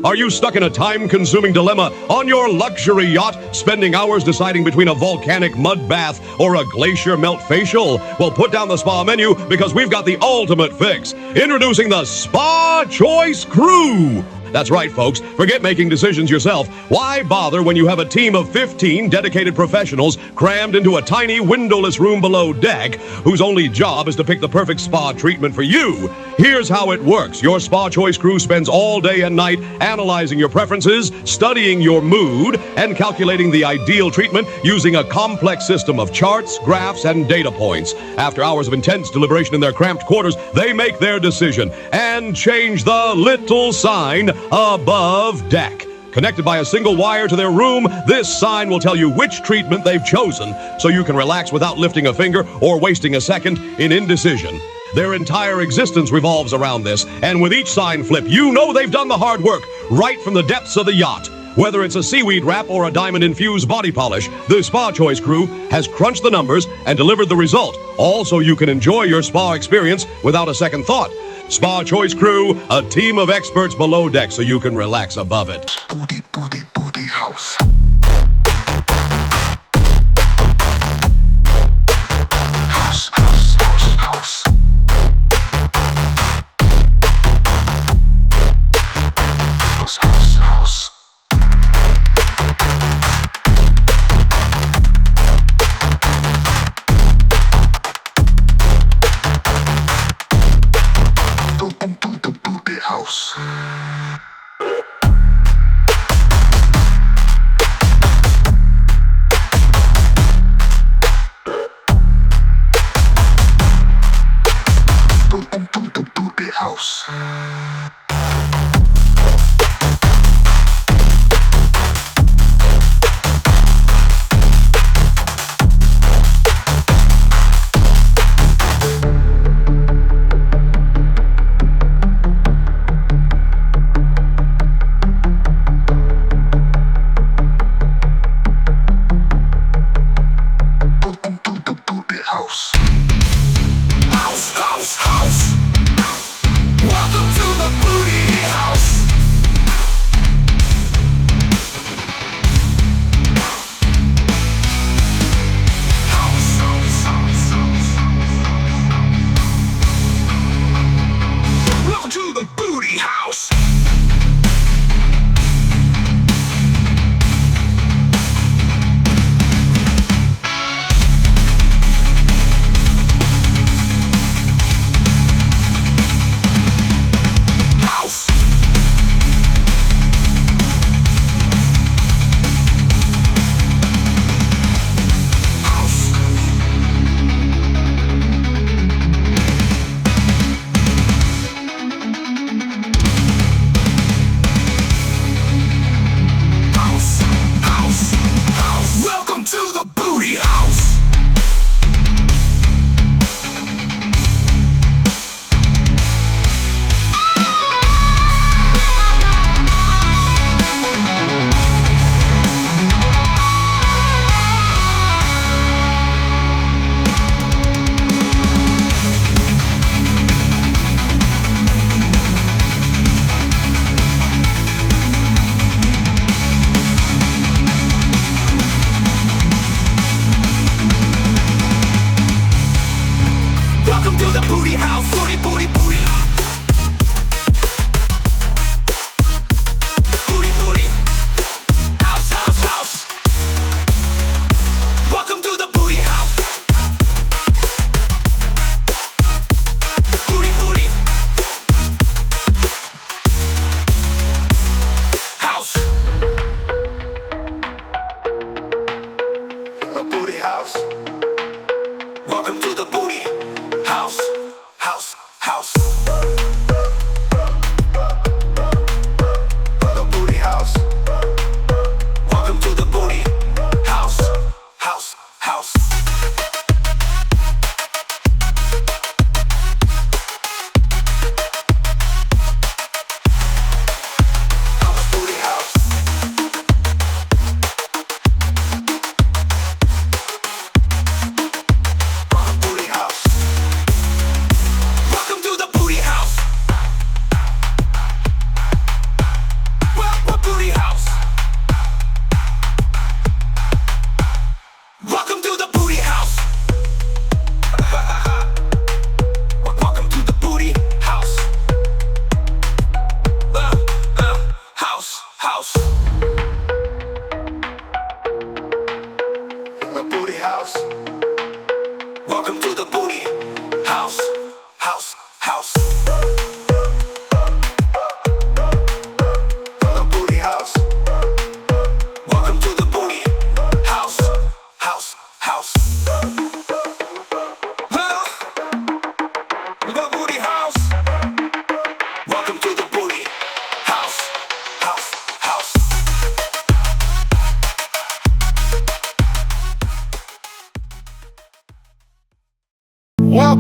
Are you stuck in a time-consuming dilemma on your luxury yacht, spending hours deciding between a volcanic mud bath or a glacier melt facial? Well, put down the spa menu because we've got the ultimate fix. Introducing the SpaChoice Crew. That's right, folks. Forget making decisions yourself. Why bother when you have a team of 15 dedicated professionals crammed into a tiny windowless room below deck whose only job is to pick the perfect spa treatment for you? Here's how it works. Your SpaChoice Crew spends all day and night analyzing your preferences, studying your mood, and calculating the ideal treatment using a complex system of charts, graphs, and data points. After hours of intense deliberation in their cramped quarters, they make their decision and change the little sign above deck. Connected by a single wire to their room, this sign will tell you which treatment they've chosen, so you can relax without lifting a finger or wasting a second in indecision. Their entire existence revolves around this, and with each sign flip, you know they've done the hard work right from the depths of the yacht. Whether it's a seaweed wrap or a diamond-infused body polish, the SpaChoice Crew has crunched the numbers and delivered the result, all so you can enjoy your spa experience without a second thought. SpaChoice Crew, a team of experts below deck so you can relax above it. Booty, booty, booty house. House, house, house, house. House, house, house. Booty house.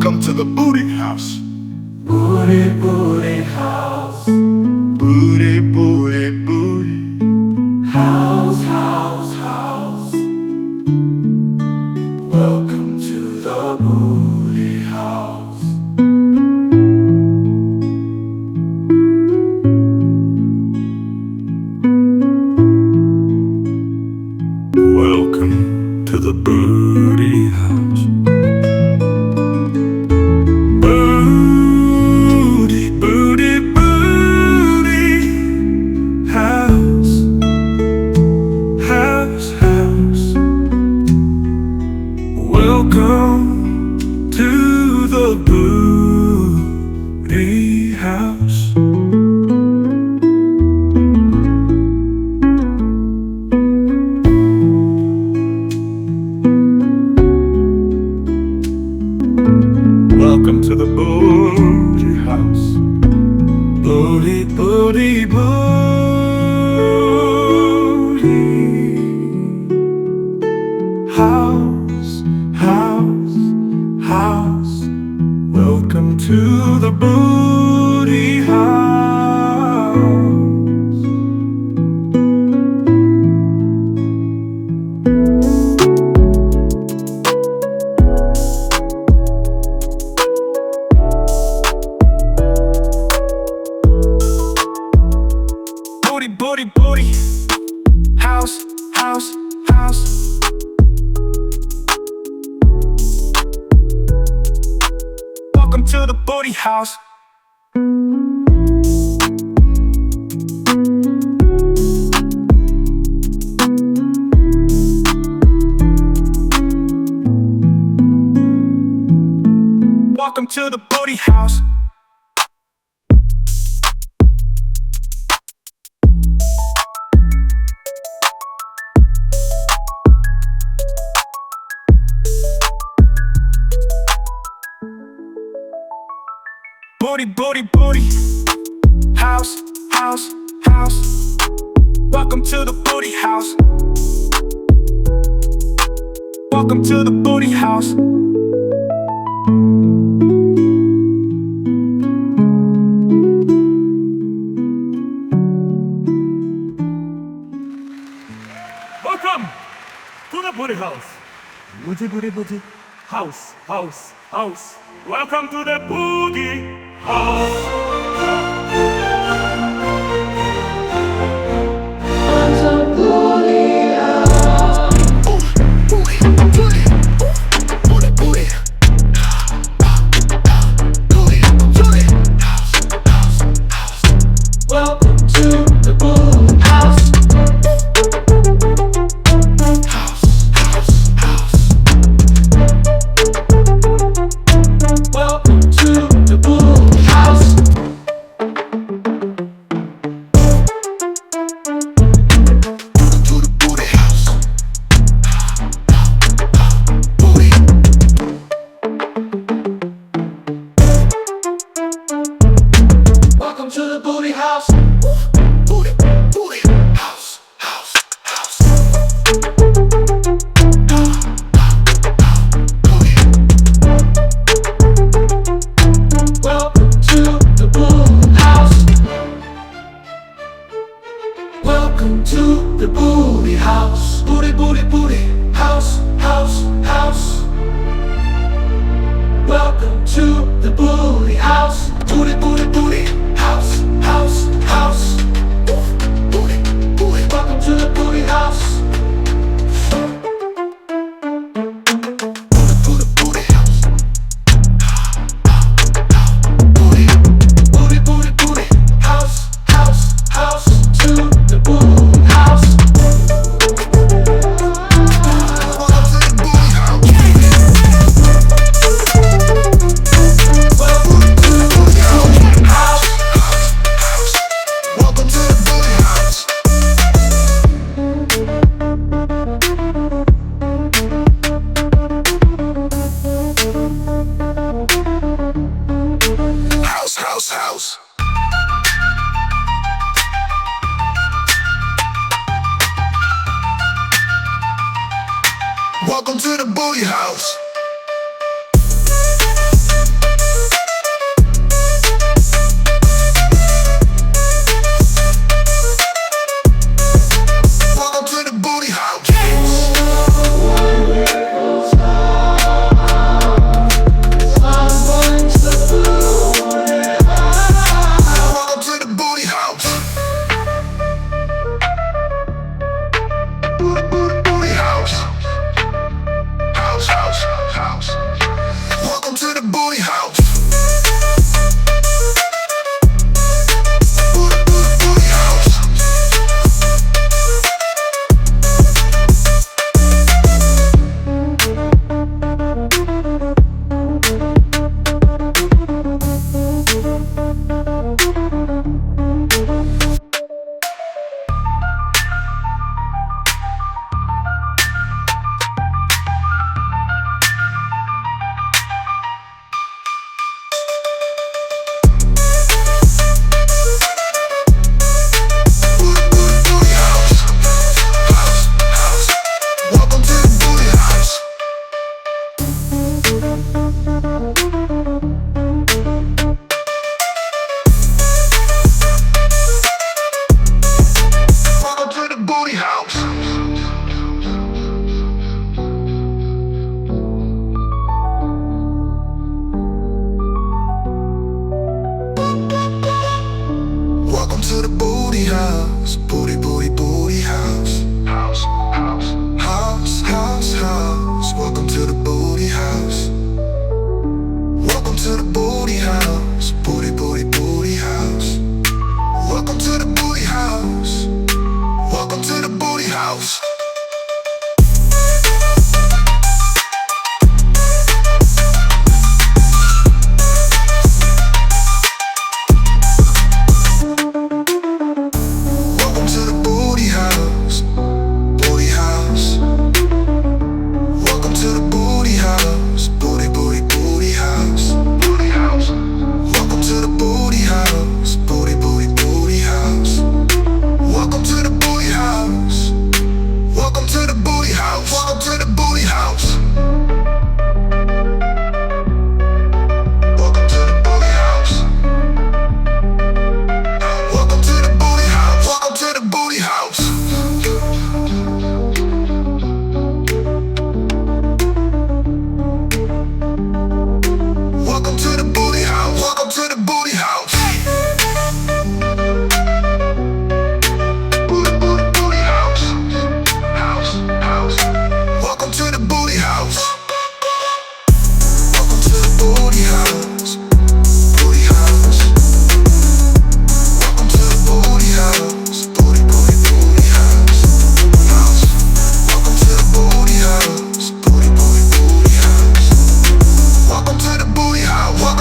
Welcome to the booty house. Booty, booty house. Booty, booty, booty. House, house, house. Welcome to the booty house. Welcome to the booty house. Booty, booty, booty house. House, house. Welcome to the booty house. Welcome to the booty house. Booty, booty, booty house, house, house. Welcome to the booty house. Booty, booty, booty house, house, house. Welcome to the booty house. Welcome to the booty house. Booty, booty, booty house, house, house. Welcome to the booty house. Welcome to the booty house. Welcome to the booty house. Booty, booty, booty house, house, house. Welcome to the booty house. Welcome to the booty house. Welcome to the booty house. To the booty house. Booty. Welcome to the booty house. Booty, booty house, house, house. Booty. Welcome to the booty house. Welcome to the booty house. Booty, booty, booty house, house, house. Welcome to the booty house. Booty, booty, booty house, house, house. Booty, booty. Welcome to the booty house. To the booty house. Booty, Booty, booty, booty house, house, house. To the booty house. welcome to the booty house. Welcome to the booty house. Welcome to the booty house. House, house, house. Welcome to the booty house. house, booty